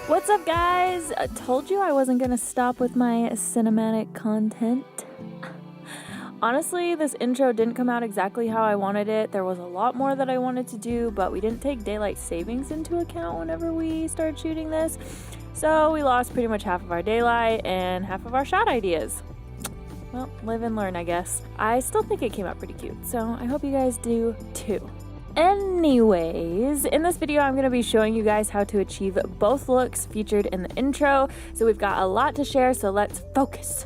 What's up, guys? I told you I wasn't gonna stop with my cinematic content. Honestly, this intro didn't come out exactly how I wanted it. There was a lot more that I wanted to do, but we didn't take daylight savings into account whenever we started shooting this. So we lost pretty much half of our daylight and half of our shot ideas. Well, live and learn, I guess. I still think it came out pretty cute, so I hope you guys do too. Anyways, in this video I'm going to be showing you guys how to achieve both looks featured in the intro. So we've got a lot to share, so let's focus.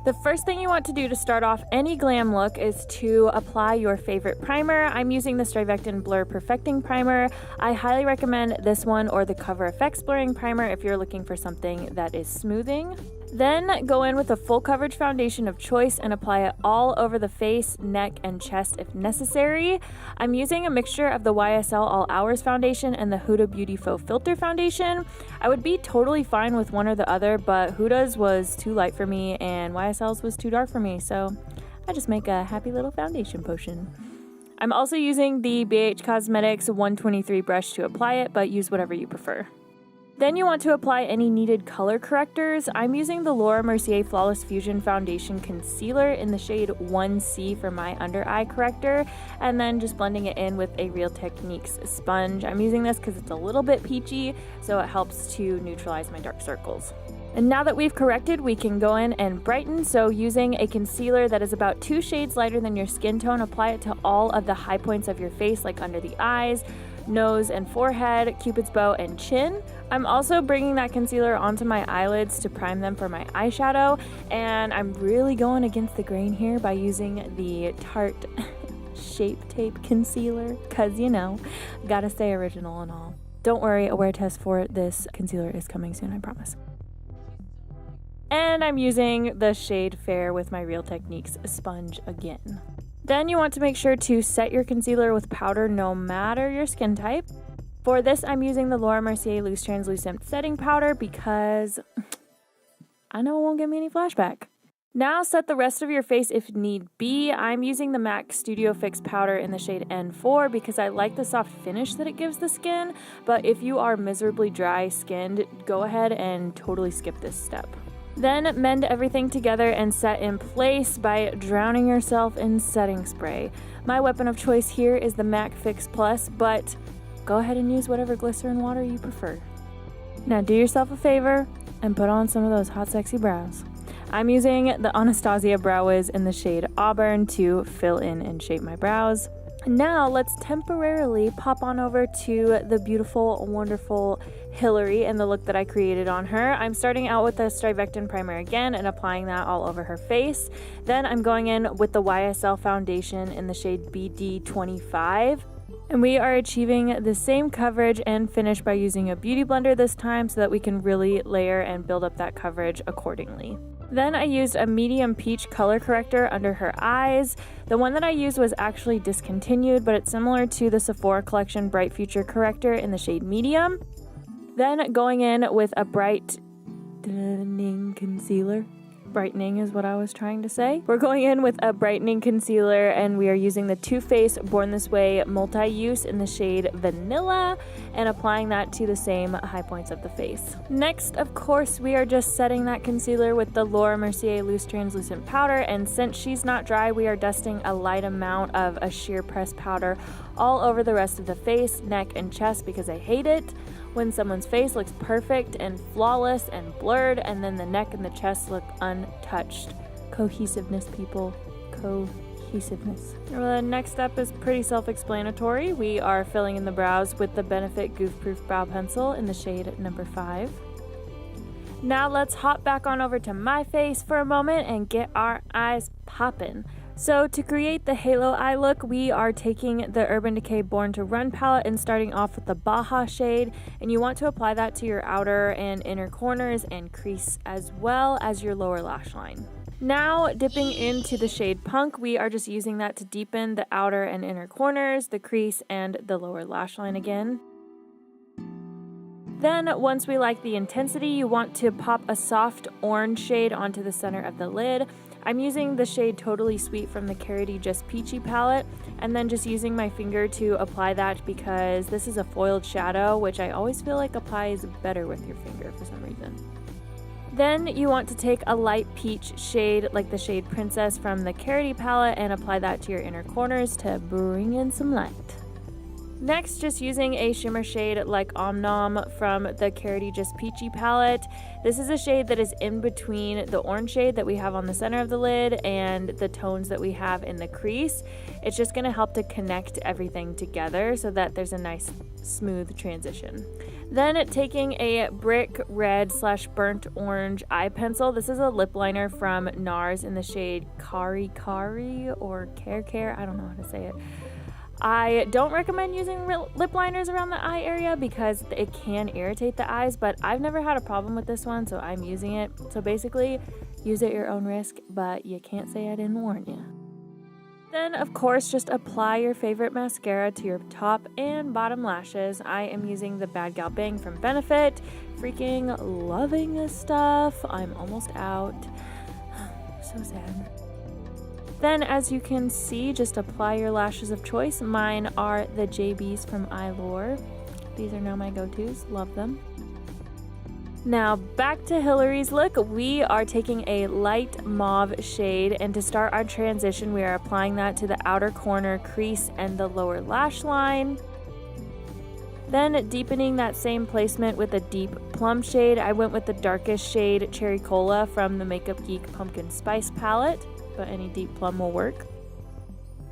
The first thing you want to do to start off any glam look is to apply your favorite primer. I'm using the StriVectin Blur Perfecting Primer. I highly recommend this one or the Cover FX Blurring Primer if you're looking for something that is smoothing. Then go in with a full coverage foundation of choice and apply it all over the face, neck, and chest if necessary. I'm using a mixture of the YSL All Hours Foundation and the Huda Beauty Faux Filter Foundation. I would be totally fine with one or the other, but Huda's was too light for me and YSL's was too dark for me, so I just make a happy little foundation potion. I'm also using the BH Cosmetics 123 brush to apply it, but use whatever you prefer. Then you want to apply any needed color correctors. I'm using the Mercier Flawless Fusion Foundation Concealer in the shade 1C for my under eye corrector, and then just blending it in with a Real Techniques sponge. I'm using this because it's a little bit peachy, so it helps to neutralize my dark circles. And now that we've corrected, we can go in and brighten. So using a concealer that is about 2 shades lighter than your skin tone, apply it to all of the high points of your face, like under the eyes, nose and forehead, cupid's bow, and chin. I'm also bringing that concealer onto my eyelids to prime them for my eyeshadow, and I'm really going against the grain here by using the Tarte Shape Tape Concealer, because you know, gotta stay original and all. Don't worry, a wear test for this concealer is coming soon, I promise. And I'm using the shade Fair with my Real Techniques sponge again. Then you want to make sure to set your concealer with powder no matter your skin type. For this, I'm using the Mercier Loose Translucent Setting Powder because I know it won't give me any flashback. Now set the rest of your face if need be. I'm using the MAC Studio Fix Powder in the shade N4 because I like the soft finish that it gives the skin, but if you are miserably dry skinned, go ahead and totally skip this step. Then mend everything together and set in place by drowning yourself in setting spray. My weapon of choice here is the MAC Fix Plus, but go ahead and use whatever glycerin water you prefer. Now do yourself a favor and put on some of those hot, sexy brows. I'm using the Anastasia Brow Wiz in the shade Auburn to fill in and shape my brows. Now let's temporarily pop on over to the beautiful, wonderful Hilary and the look that I created on her. I'm starting out with the StriVectin primer again and applying that all over her face. Then I'm going in with the YSL foundation in the shade BD25. And we are achieving the same coverage and finish by using a beauty blender this time so that we can really layer and build up that coverage accordingly. Then I used a medium peach color corrector under her eyes. The one that I used was actually discontinued, but it's similar to the Sephora collection Bright Future corrector in the shade medium. Then going in with a brightening concealer. Brightening is what I was trying to say. We're going in with a brightening concealer and we are using the Too Faced Born This Way Multi-Use in the shade Vanilla and applying that to the same high points of the face. Next, of course, we are just setting that concealer with the Mercier Loose Translucent Powder, and since she's not dry, we are dusting a light amount of a sheer press powder all over the rest of the face, neck, and chest because I hate it when someone's face looks perfect and flawless and blurred and then the neck and the chest look untouched. Cohesiveness, people. Cohesiveness. The next step is pretty self-explanatory. We are filling in the brows with the Benefit Goof Proof Brow Pencil in the shade number 5. Now let's hop back on over to my face for a moment and get our eyes poppin'. So to create the halo eye look, we are taking the Urban Decay Born to Run palette and starting off with the Baja shade, and you want to apply that to your outer and inner corners and crease as well as your lower lash line. Now dipping into the shade Punk, we are just using that to deepen the outer and inner corners, the crease, and the lower lash line again. Then once we like the intensity, you want to pop a soft orange shade onto the center of the lid. I'm using the shade Totally Sweet from the Karity Just Peachy palette, and then just using my finger to apply that because this is a foiled shadow, which I always feel like applies better with your finger for some reason. Then you want to take a light peach shade like the shade Princess from the Karity palette and apply that to your inner corners to bring in some light. Next, just using a shimmer shade like Om Nom from the Karity Just Peachy palette. This is a shade that is in between the orange shade that we have on the center of the lid and the tones that we have in the crease. It's just going to help to connect everything together so that there's a nice smooth transition. Then taking a brick red / burnt orange eye pencil. This is a lip liner from NARS in the shade KareKare or KareKare. I don't know how to say it. I don't recommend using lip liners around the eye area because it can irritate the eyes, but I've never had a problem with this one, so I'm using it. So basically, use at your own risk, but you can't say I didn't warn you. Then, of course, just apply your favorite mascara to your top and bottom lashes. I am using the Bad Gal Bang from Benefit. Freaking loving this stuff. I'm almost out. So sad. Then, as you can see, just apply your lashes of choice. Mine are the Jaybees from Eyelure. These are now my go-tos. Love them. Now, back to Hilary's look. We are taking a light mauve shade, and to start our transition, we are applying that to the outer corner crease and the lower lash line. Then deepening that same placement with a deep plum shade. I went with the darkest shade Cherry Cola from the Makeup Geek Pumpkin Spice palette, but any deep plum will work.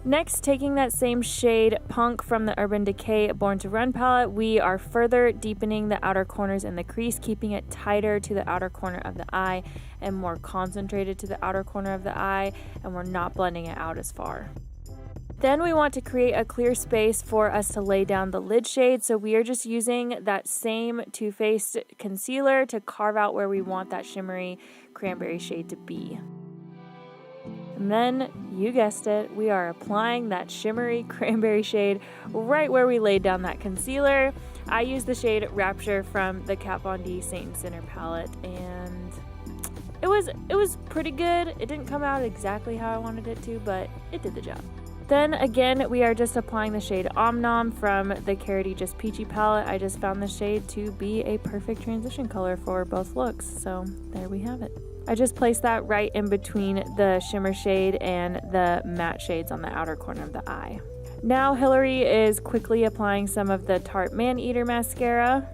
Next, taking that same shade Punk from the Urban Decay Born to Run palette, we are further deepening the outer corners in the crease, keeping it tighter to the outer corner of the eye and more concentrated to the outer corner of the eye, and we're not blending it out as far. Then we want to create a clear space for us to lay down the lid shade, so we are just using that same Too Faced concealer to carve out where we want that shimmery cranberry shade to be. And then, you guessed it, we are applying that shimmery cranberry shade right where we laid down that concealer. I used the shade Rapture from the Kat Von D Saint Sinner palette, and it was pretty good. It didn't come out exactly how I wanted it to, but it did the job. Then again, we are just applying the shade Om Nom from the Karity Just Peachy palette. I just found the shade to be a perfect transition color for both looks, so there we have it. I just placed that right in between the shimmer shade and the matte shades on the outer corner of the eye. Now Hilary is quickly applying some of the Tarte Man Eater mascara.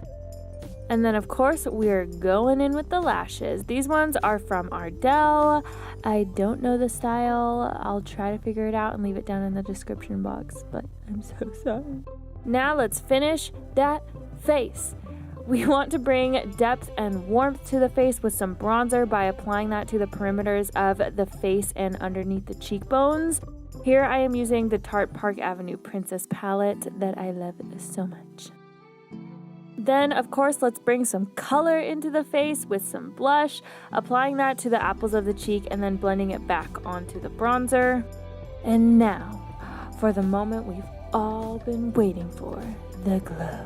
And then of course we're going in with the lashes. These ones are from Ardell. I don't know the style. I'll try to figure it out and leave it down in the description box, but I'm so sorry. Now let's finish that face. We want to bring depth and warmth to the face with some bronzer by applying that to the perimeters of the face and underneath the cheekbones. Here I am using the Tarte Park Avenue Princess palette that I love so much. Then, of course, let's bring some color into the face with some blush, applying that to the apples of the cheek and then blending it back onto the bronzer. And now, for the moment we've all been waiting for, the glow.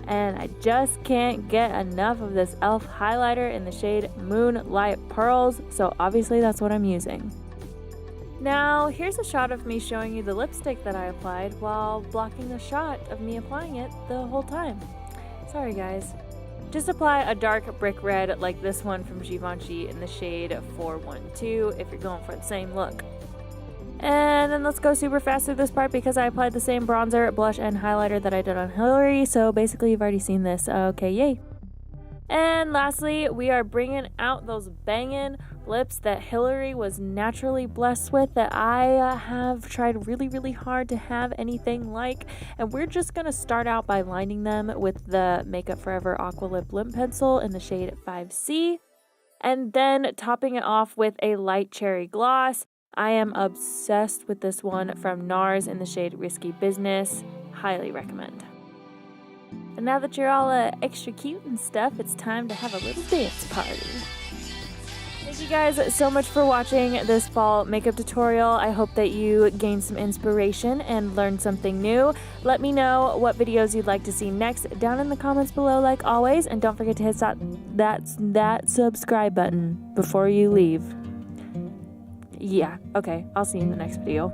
And I just can't get enough of this e.l.f. highlighter in the shade Moonlight Pearls, so obviously that's what I'm using. Now, here's a shot of me showing you the lipstick that I applied while blocking the shot of me applying it the whole time. Sorry guys. Just apply a dark brick red like this one from Givenchy in the shade 412 if you're going for the same look. And then let's go super fast through this part because I applied the same bronzer, blush, and highlighter that I did on Hilary, so basically you've already seen this. Okay, yay. And lastly, we are bringing out those banging lips that Hilary was naturally blessed with that I have tried really, really hard to have anything like. And we're just going to start out by lining them with the Makeup Forever Aqua Lip Lip Pencil in the shade 5C. And then topping it off with a light cherry gloss. I am obsessed with this one from NARS in the shade Risky Business. Highly recommend. And now that you're all extra cute and stuff, it's time to have a little dance party. Thank you guys so much for watching this fall makeup tutorial. I hope that you gained some inspiration and learned something new. Let me know what videos you'd like to see next down in the comments below like always. And don't forget to hit that subscribe button before you leave. Yeah, okay, I'll see you in the next video.